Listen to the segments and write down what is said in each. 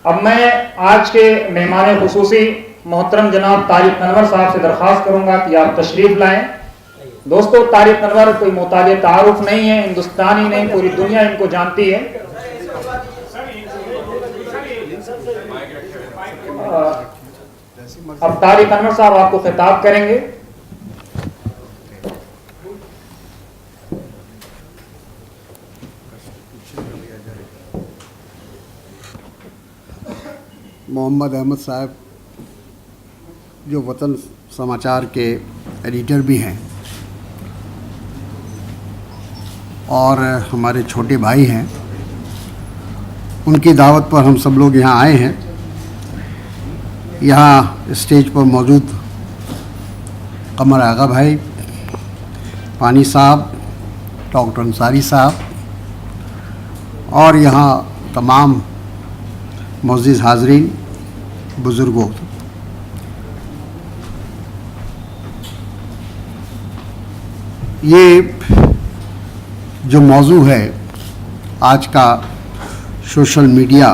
अब मैं आज के मेहमान खुसूसी मोहतरम जनाब तारिक अनवर साहब से दरख्वास्त करूंगा कि आप तशरीफ लाएं। दोस्तों, तारिक अनवर कोई मोहताज तारुफ नहीं है, हिंदुस्तान ही नहीं पूरी दुनिया इनको जानती है। अब तारिक अनवर साहब आपको खिताब करेंगे। मोहम्मद अहमद साहब जो वतन समाचार के एडिटर भी हैं और हमारे छोटे भाई हैं, उनकी दावत पर हम सब लोग यहाँ आए हैं। यहाँ स्टेज पर मौजूद कमर आगा भाई, पानी साहब, डॉक्टर अंसारी साहब और यहाँ तमाम मुअज़्ज़िज़ हाज़रीन, बुज़ुर्गों, ये जो मौजू है आज का सोशल मीडिया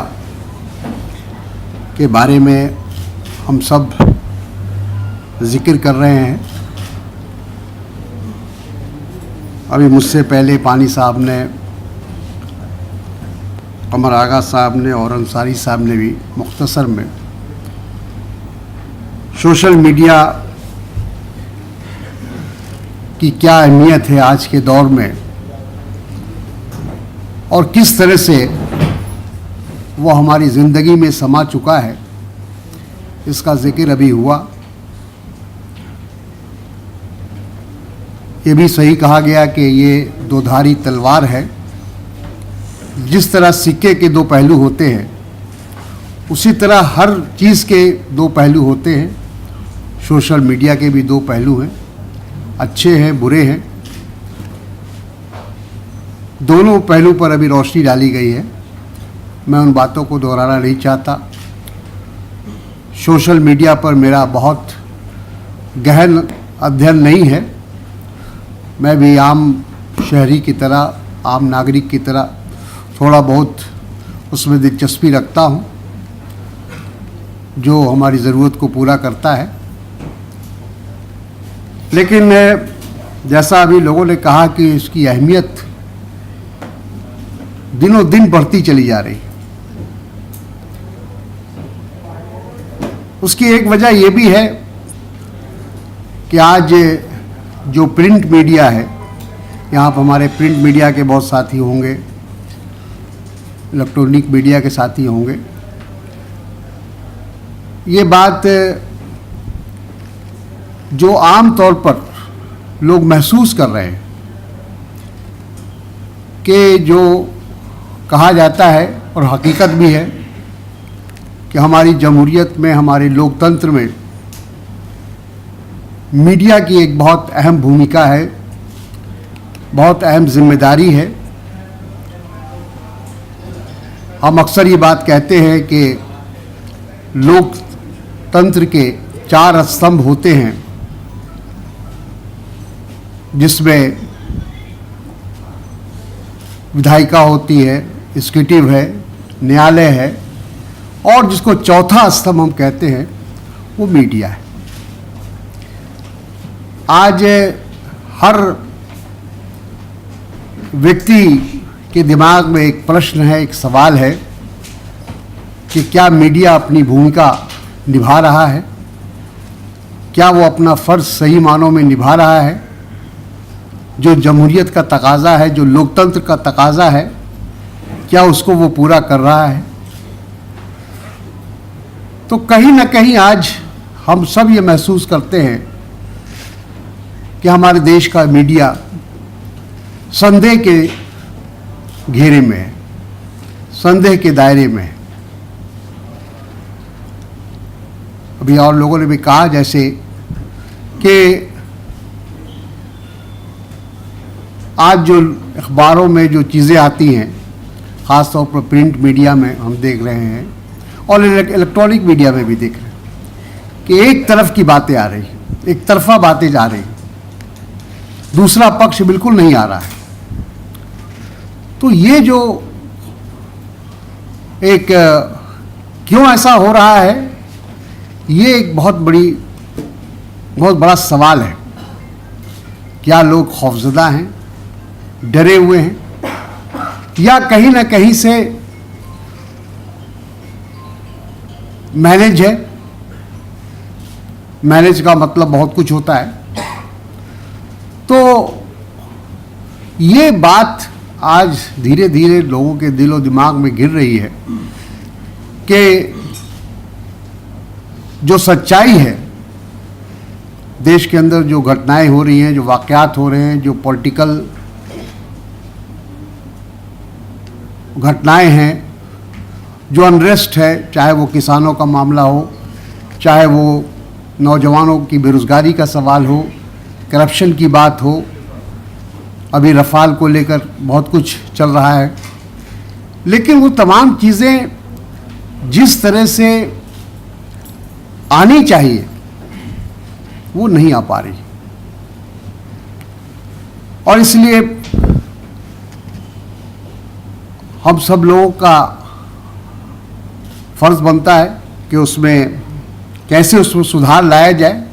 के बारे में हम सब ज़िक्र कर रहे हैं। अभी मुझसे पहले पानी साहब ने, कमर आगा साहब ने और अंसारी साहब ने भी मुख्तसर में सोशल मीडिया की क्या अहमियत है आज के दौर में और किस तरह से वो हमारी ज़िंदगी में समा चुका है, इसका ज़िक्र अभी हुआ। ये भी सही कहा गया कि ये दोधारी तलवार है। जिस तरह सिक्के के दो पहलू होते हैं, उसी तरह हर चीज़ के दो पहलू होते हैं। सोशल मीडिया के भी दो पहलू हैं, अच्छे हैं, बुरे हैं। दोनों पहलू पर अभी रोशनी डाली गई है। मैं उन बातों को दोहराना नहीं चाहता। सोशल मीडिया पर मेरा बहुत गहन अध्ययन नहीं है। मैं भी आम शहरी की तरह, आम नागरिक की तरह थोड़ा बहुत उसमें दिलचस्पी रखता हूँ, जो हमारी ज़रूरत को पूरा करता है। लेकिन जैसा अभी लोगों ने कहा कि इसकी अहमियत दिनों दिन बढ़ती चली जा रही। उसकी एक वजह ये भी है कि आज जो प्रिंट मीडिया है, यहाँ पर हमारे प्रिंट मीडिया के बहुत साथी होंगे, इलेक्ट्रॉनिक मीडिया के साथी होंगे। ये बात जो आम तौर पर लोग महसूस कर रहे हैं कि जो कहा जाता है और हकीकत भी है कि हमारी जमहूरियत में, हमारे लोकतंत्र में मीडिया की एक बहुत अहम भूमिका है, बहुत अहम जिम्मेदारी है। हम अक्सर ये बात कहते हैं कि लोकतंत्र के 4 स्तंभ होते हैं, जिसमें विधायिका होती है, एग्जीक्यूटिव है, न्यायालय है और जिसको चौथा स्तंभ हम कहते हैं वो मीडिया है। आज हर व्यक्ति के दिमाग में एक प्रश्न है, एक सवाल है कि क्या मीडिया अपनी भूमिका निभा रहा है? क्या वो अपना फ़र्ज़ सही मानों में निभा रहा है? जो जमहूरियत का तकाज़ा है, जो लोकतंत्र का तकाज़ा है, क्या उसको वो पूरा कर रहा है? तो कहीं ना कहीं आज हम सब ये महसूस करते हैं कि हमारे देश का मीडिया संदेह के घेरे में है, संदेह के दायरे में है। अभी और लोगों ने भी कहा जैसे कि आज जो अखबारों में जो चीज़ें आती हैं, ख़ास तौर पर प्रिंट मीडिया में हम देख रहे हैं और इलेक्ट्रॉनिक मीडिया में भी देख रहे हैं कि एक तरफ की बातें आ रही, एक तरफा बातें जा रही, दूसरा पक्ष बिल्कुल नहीं आ रहा है। तो ये जो एक क्यों ऐसा हो रहा है, ये एक बहुत बड़ा सवाल है। क्या लोग खौफजदा हैं, डरे हुए हैं, या कहीं ना कहीं से मैनेज है? मैनेज का मतलब बहुत कुछ होता है। तो ये बात आज धीरे धीरे लोगों के दिलो दिमाग में गिर रही है कि जो सच्चाई है, देश के अंदर जो घटनाएं हो रही हैं, जो वाक़यात हो रहे हैं, जो पॉलिटिकल घटनाएं हैं, जो अनरेस्ट है, चाहे वो किसानों का मामला हो, चाहे वो नौजवानों की बेरोज़गारी का सवाल हो, करप्शन की बात हो, अभी रफ़ाल को लेकर बहुत कुछ चल रहा है, लेकिन वो तमाम चीज़ें जिस तरह से आनी चाहिए वो नहीं आ पा रही। और इसलिए हम सब लोगों का फर्ज बनता है कि उसमें सुधार लाया जाए।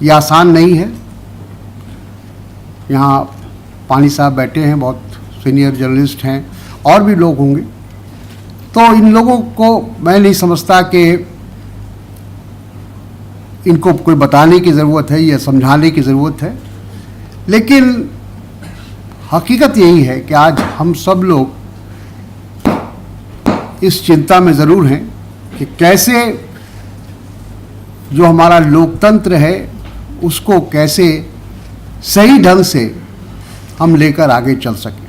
ये आसान नहीं है। यहाँ पानी साहब बैठे हैं, बहुत सीनियर जर्नलिस्ट हैं, और भी लोग होंगे। तो इन लोगों को मैं नहीं समझता कि इनको कोई बताने की ज़रूरत है या समझाने की ज़रूरत है, लेकिन हकीकत यही है कि आज हम सब लोग इस चिंता में ज़रूर हैं कि कैसे जो हमारा लोकतंत्र है उसको कैसे सही ढंग से हम लेकर आगे चल सकें।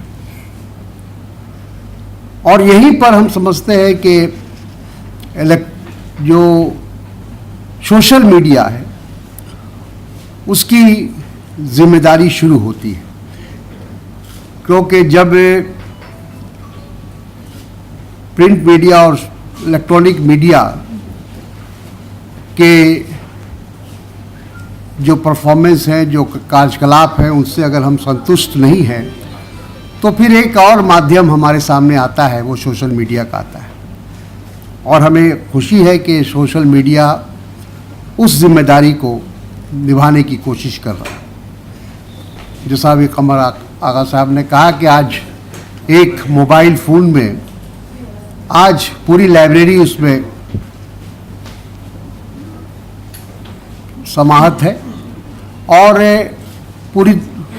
और यहीं पर हम समझते हैं कि जो सोशल मीडिया है उसकी जिम्मेदारी शुरू होती है, क्योंकि जब प्रिंट मीडिया और इलेक्ट्रॉनिक मीडिया के जो परफॉर्मेंस हैं, जो कार्यकलाप हैं, उनसे अगर हम संतुष्ट नहीं हैं, तो फिर एक और माध्यम हमारे सामने आता है, वो सोशल मीडिया का आता है। और हमें खुशी है कि सोशल मीडिया उस जिम्मेदारी को निभाने की कोशिश कर रहा है। जैसा अभी कमर आगा साहब ने कहा कि आज एक मोबाइल फ़ोन में आज पूरी लाइब्रेरी उसमें समाहत है, और पूरी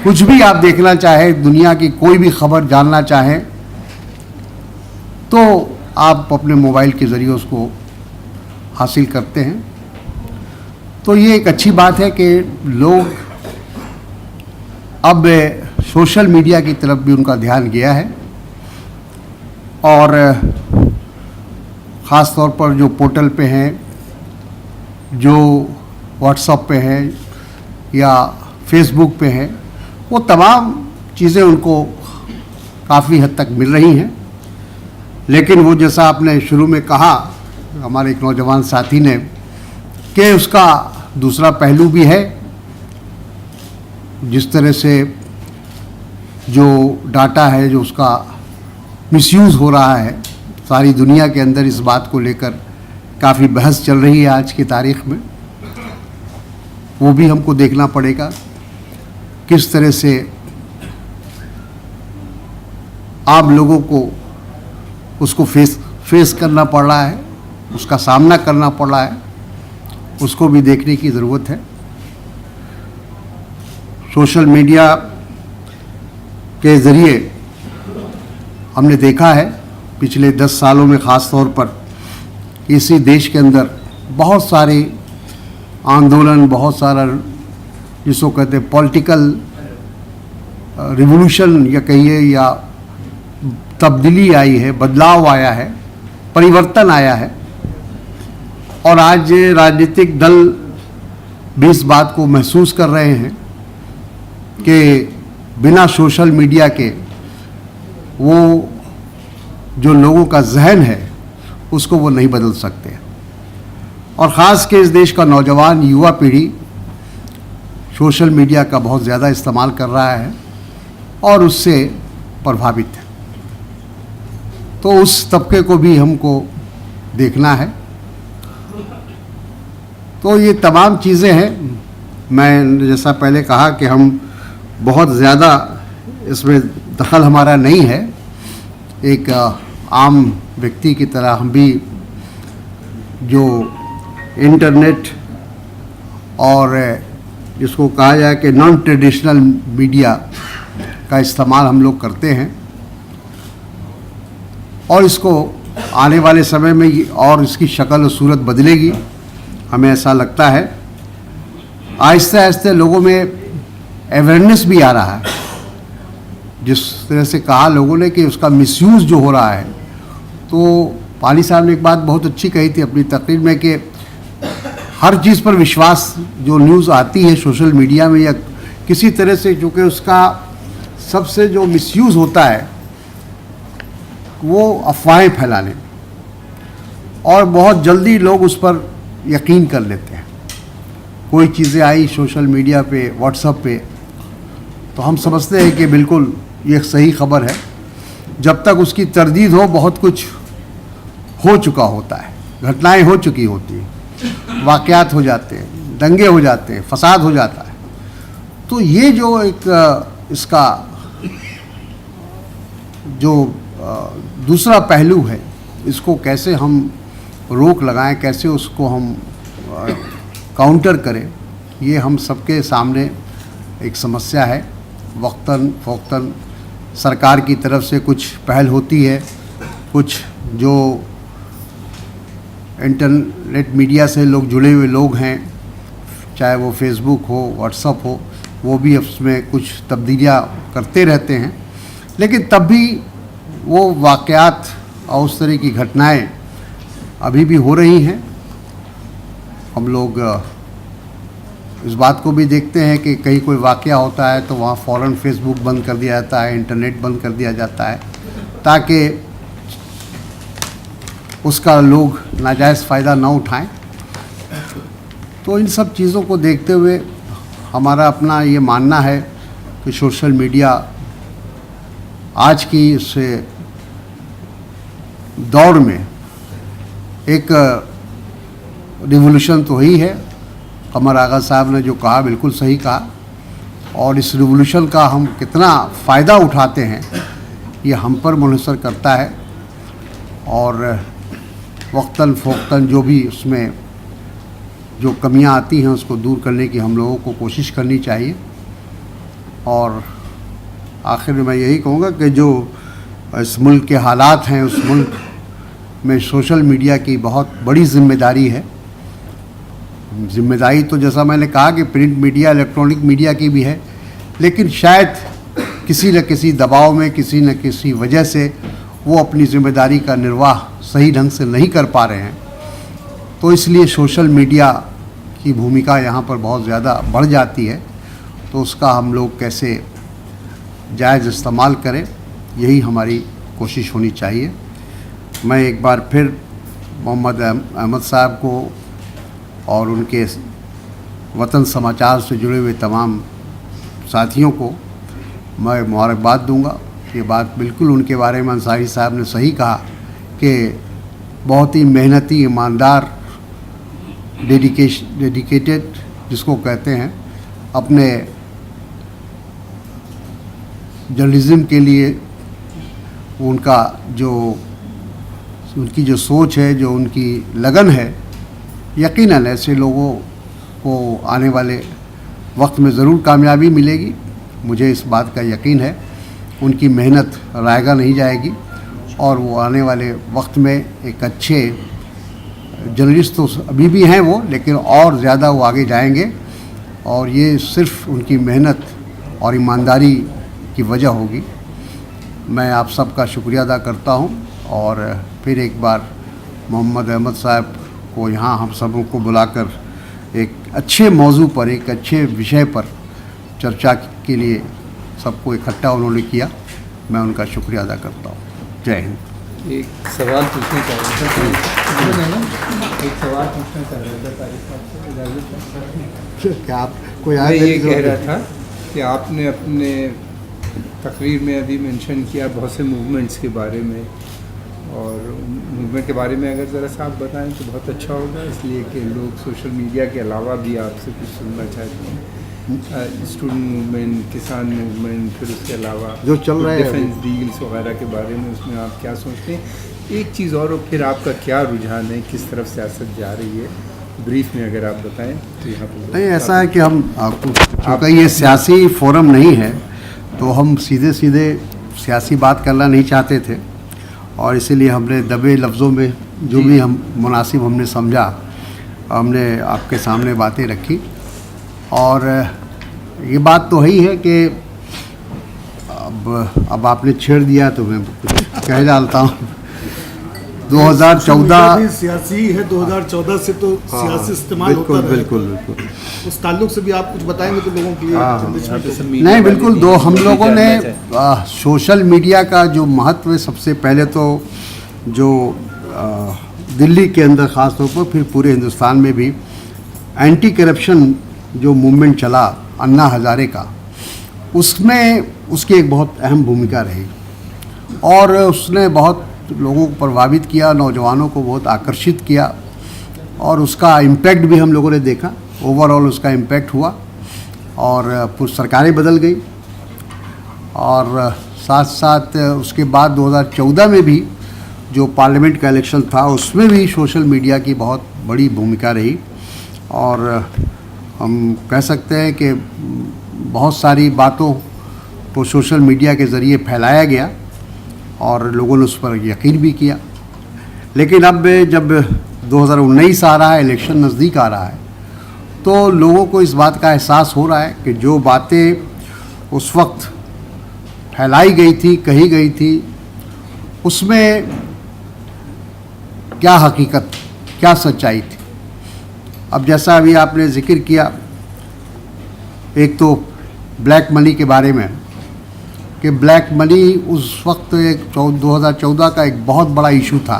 कुछ भी आप देखना चाहें, दुनिया की कोई भी खबर जानना चाहें, तो आप अपने मोबाइल के ज़रिए उसको हासिल करते हैं। तो ये एक अच्छी बात है कि लोग अब सोशल मीडिया की तरफ भी उनका ध्यान गया है, और ख़ास तौर पर जो पोर्टल पे हैं, जो व्हाट्सएप पे हैं या फेसबुक पे हैं, वो तमाम चीज़ें उनको काफ़ी हद तक मिल रही हैं। लेकिन वो जैसा आपने शुरू में कहा, हमारे एक नौजवान साथी ने, कि उसका दूसरा पहलू भी है। जिस तरह से जो डाटा है, जो उसका मिसयूज़ हो रहा है, सारी दुनिया के अंदर इस बात को लेकर काफ़ी बहस चल रही है आज की तारीख़ में। वो भी हमको देखना पड़ेगा किस तरह से आप लोगों को उसको फेस करना पड़ रहा है, उसका सामना करना पड़ रहा है, उसको भी देखने की ज़रूरत है। सोशल मीडिया के ज़रिए हमने देखा है पिछले 10 सालों में, ख़ास तौर पर इसी देश के अंदर बहुत सारे आंदोलन, बहुत सारा जिसको कहते हैं पॉलिटिकल रिवोल्यूशन या कहिए, या तब्दीली आई है, बदलाव आया है, परिवर्तन आया है। और आज राजनीतिक दल भी इस बात को महसूस कर रहे हैं कि बिना सोशल मीडिया के वो जो लोगों का जहन है उसको वो नहीं बदल सकते। और ख़ास के इस देश का नौजवान युवा पीढ़ी सोशल मीडिया का बहुत ज़्यादा इस्तेमाल कर रहा है और उससे प्रभावित है। तो उस तबके को भी हमको देखना है। तो ये तमाम चीज़ें हैं। मैं जैसा पहले कहा कि हम बहुत ज़्यादा इसमें दखल हमारा नहीं है। एक आम व्यक्ति की तरह हम भी जो इंटरनेट और जिसको कहा जाए कि नॉन ट्रेडिशनल मीडिया का इस्तेमाल हम लोग करते हैं, और इसको आने वाले समय में और इसकी शक्ल और सूरत बदलेगी, हमें ऐसा लगता है। आहिस्ते आहिस्ते लोगों में अवेयरनेस भी आ रहा है। जिस तरह से कहा लोगों ने कि उसका मिसयूज़ जो हो रहा है, तो पाली साहब ने एक बात बहुत अच्छी कही थी अपनी तकरीर में कि हर चीज़ पर विश्वास जो न्यूज़ आती है सोशल मीडिया में या किसी तरह से, चूँकि उसका सबसे जो मिसयूज़ होता है वो अफवाहें फैलाने, और बहुत जल्दी लोग उस पर यकीन कर लेते हैं। कोई चीज़ें आई सोशल मीडिया पे, व्हाट्सएप पे, तो हम समझते हैं कि बिल्कुल ये सही खबर है। जब तक उसकी तरदीद हो, बहुत कुछ हो चुका होता है, घटनाएं हो चुकी होती हैं, वाक़यात हो जाते हैं, दंगे हो जाते हैं, फसाद हो जाता है। तो ये जो एक इसका जो दूसरा पहलू है, इसको कैसे हम रोक लगाएं, कैसे उसको हम काउंटर करें, ये हम सबके सामने एक समस्या है। वक्तन फ़ौक्तन सरकार की तरफ से कुछ पहल होती है, कुछ जो इंटरनेट मीडिया से लोग जुड़े हुए लोग हैं, चाहे वो फेसबुक हो, व्हाट्सएप हो, वो भी उसमें कुछ तब्दीलियाँ करते रहते हैं, लेकिन तब भी वो वाक़यात और उस तरह की घटनाएं अभी भी हो रही हैं। हम लोग इस बात को भी देखते हैं कि कहीं कोई वाक़या होता है तो वहाँ फ़ौरन फेसबुक बंद कर दिया जाता है, इंटरनेट बंद कर दिया जाता है, ताकि उसका लोग नाजायज़ फ़ायदा ना उठाएं। तो इन सब चीज़ों को देखते हुए हमारा अपना ये मानना है कि सोशल मीडिया आज की इस दौर में एक रिवोल्यूशन तो ही है। कमर आगा साहब ने जो कहा बिल्कुल सही कहा, और इस रिवोल्यूशन का हम कितना फ़ायदा उठाते हैं ये हम पर मुनहसर करता है। और वक्तन फ़ौक्तन जो भी उसमें जो कमियां आती हैं उसको दूर करने की हम लोगों को कोशिश करनी चाहिए। और आखिर में मैं यही कहूँगा कि जो इस मुल्क के हालात हैं, उस मुल्क में सोशल मीडिया की बहुत बड़ी ज़िम्मेदारी है। ज़िम्मेदारी तो जैसा मैंने कहा कि प्रिंट मीडिया, इलेक्ट्रॉनिक मीडिया की भी है, लेकिन शायद किसी न किसी दबाव में, किसी न किसी वजह से वो अपनी ज़िम्मेदारी का निर्वाह सही ढंग से नहीं कर पा रहे हैं। तो इसलिए सोशल मीडिया की भूमिका यहाँ पर बहुत ज़्यादा बढ़ जाती है। तो उसका हम लोग कैसे जायज़ इस्तेमाल करें, यही हमारी कोशिश होनी चाहिए। मैं एक बार फिर मोहम्मद अहमद साहब को और उनके वतन समाचार से जुड़े हुए तमाम साथियों को मैं मुबारकबाद दूंगा। ये बात बिल्कुल उनके बारे में अंसारी साहब ने सही कहा कि बहुत ही मेहनती, ईमानदार, डेडिकेटेड जिसको कहते हैं, अपने जर्नलिज़्म के लिए उनकी जो सोच है, जो उनकी लगन है, यकीनन ऐसे लोगों को आने वाले वक्त में ज़रूर कामयाबी मिलेगी। मुझे इस बात का यकीन है। उनकी मेहनत रायगा नहीं जाएगी और वो आने वाले वक्त में एक अच्छे जर्नलिस्ट तो अभी भी हैं वो, लेकिन और ज़्यादा वो आगे जाएंगे। और ये सिर्फ़ उनकी मेहनत और ईमानदारी की वजह होगी। मैं आप सबका शुक्रिया अदा करता हूँ और फिर एक बार मोहम्मद अहमद साहब को यहाँ हम सबों को बुलाकर एक अच्छे मौजू पर, एक अच्छे विषय पर चर्चा के लिए सबको इकट्ठा उन्होंने किया, मैं उनका शुक्रिया अदा करता हूँ। जय हिंद। एक सवाल पूछना चाह रहा था, एक सवाल पूछना चाह रहा था तारिक साहब से। क्या आप कोई मैं ये कह रहा था कि आपने अपने तकरीर में अभी मेंशन किया बहुत से मूवमेंट्स के बारे में, और मूवमेंट के बारे में अगर ज़रा सा आप बताएं तो बहुत अच्छा होगा, इसलिए कि लोग सोशल मीडिया के अलावा भी आपसे कुछ सुनना चाहते हैं। स्टूडेंट मूवमेंट, किसान मूवमेंट, फिर उसके अलावा जो चल रहा है डिफेंस डील्स वगैरह के बारे में, उसमें आप क्या सोचते हैं? एक चीज़ और फिर आपका क्या रुझान है, किस तरफ सियासत जा रही है, ब्रीफ में अगर आप बताएं तो यहाँ पर। नहीं, ऐसा है कि हम आपका ये सियासी फोरम नहीं है तो हम सीधे सीधे सियासी बात करना नहीं चाहते थे, और इसीलिए हमने दबे लफ्ज़ों में जो भी हम मुनासिब हमने समझा, हमने आपके सामने बातें रखी। और ये बात तो ही है कि अब आपने छेड़ दिया तो मैं कुछ कह डालता हूँ। 2014 भी सियासी है, 2014 से तो सियासी इस्तेमाल होता बिल्कुल रहेगा। बिल्कुल बिल्कुल उस ताल्लुक से भी आप कुछ बताएंगे तो लोगों के लिए नहीं, बिल्कुल। हम लोगों ने सोशल मीडिया का जो महत्व है, सबसे पहले तो जो दिल्ली के अंदर ख़ास तौर पर, फिर पूरे हिंदुस्तान में भी एंटी करप्शन जो मूवमेंट चला अन्ना हज़ारे का, उसमें उसकी एक बहुत अहम भूमिका रही और उसने बहुत लोगों को प्रभावित किया, नौजवानों को बहुत आकर्षित किया और उसका इम्पैक्ट भी हम लोगों ने देखा। ओवरऑल उसका इम्पैक्ट हुआ और पूरी सरकारें बदल गई। और साथ साथ उसके बाद 2014 में भी जो पार्लियामेंट का इलेक्शन था, उसमें भी सोशल मीडिया की बहुत बड़ी भूमिका रही और हम कह सकते हैं कि बहुत सारी बातों को सोशल मीडिया के ज़रिए फैलाया गया और लोगों ने उस पर यकीन भी किया। लेकिन अब जब 2019 आ रहा है, इलेक्शन नज़दीक आ रहा है, तो लोगों को इस बात का एहसास हो रहा है कि जो बातें उस वक्त फैलाई गई थी, कही गई थी, उसमें क्या हकीकत, क्या सच्चाई थी। अब जैसा अभी आपने जिक्र किया, एक तो ब्लैक मनी के बारे में, कि ब्लैक मनी उस वक्त एक 2014 का एक बहुत बड़ा इशू था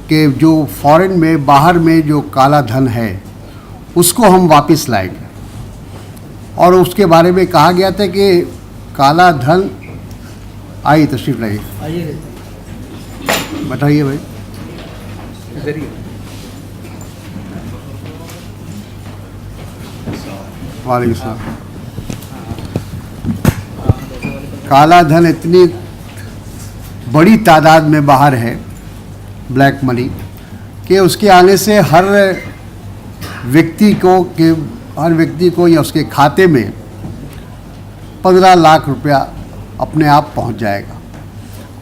कि जो फॉरेन में, बाहर में जो काला धन है, उसको हम वापस लाएंगे। और उसके बारे में कहा गया था कि काला धन, आइए तशरीफ लाइए, बताइए भाई। वालेकुम सलाम। काला धन इतनी बड़ी तादाद में बाहर है, ब्लैक मनी, कि उसके आने से हर व्यक्ति को या उसके खाते में 15 लाख रुपया अपने आप पहुंच जाएगा।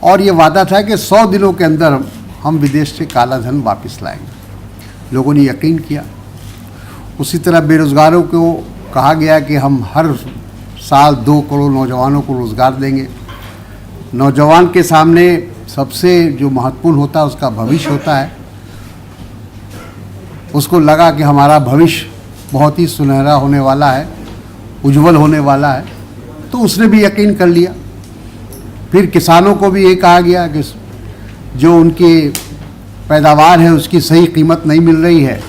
और ये वादा था कि 100 दिनों के अंदर हम विदेश से काला धन वापस लाएंगे। लोगों ने यकीन किया। उसी तरह बेरोज़गारों को कहा गया कि हम हर साल 2 करोड़ नौजवानों को रोज़गार देंगे। नौजवान के सामने सबसे जो महत्वपूर्ण होता है उसका भविष्य होता है। उसको लगा कि हमारा भविष्य बहुत ही सुनहरा होने वाला है, उज्जवल होने वाला है, तो उसने भी यकीन कर लिया। फिर किसानों को भी ये कहा गया कि जो उनकी पैदावार है उसकी सही कीमत नहीं मिल रही है,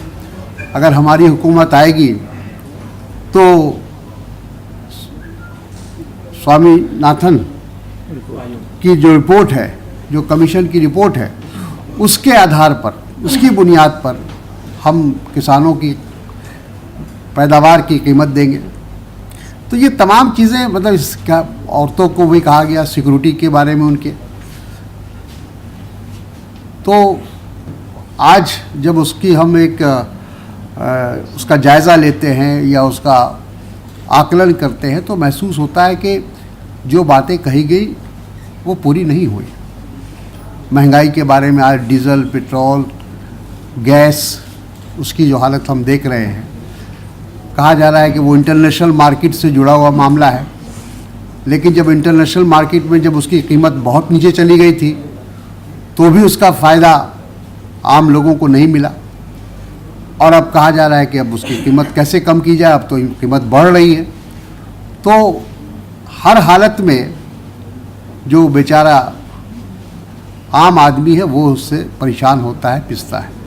अगर हमारी हुकूमत आएगी तो स्वामीनाथन की जो रिपोर्ट है, जो कमीशन की रिपोर्ट है, उसके आधार पर, उसकी बुनियाद पर हम किसानों की पैदावार की कीमत देंगे। तो ये तमाम चीज़ें, मतलब इसका औरतों को भी कहा गया, सिक्योरिटी के बारे में उनके। तो आज जब उसकी हम एक उसका जायज़ा लेते हैं या उसका आकलन करते हैं तो महसूस होता है कि जो बातें कही गई वो पूरी नहीं हुई। महंगाई के बारे में आज डीजल, पेट्रोल, गैस, उसकी जो हालत हम देख रहे हैं, कहा जा रहा है कि वो इंटरनेशनल मार्केट से जुड़ा हुआ मामला है। लेकिन जब इंटरनेशनल मार्केट में जब उसकी कीमत बहुत नीचे चली गई थी तो भी उसका फ़ायदा आम लोगों को नहीं मिला। और अब कहा जा रहा है कि अब उसकी कीमत कैसे कम की जाए, अब तो कीमत बढ़ रही है। तो हर हालत में जो बेचारा आम आदमी है वो उससे परेशान होता है, पिसता है।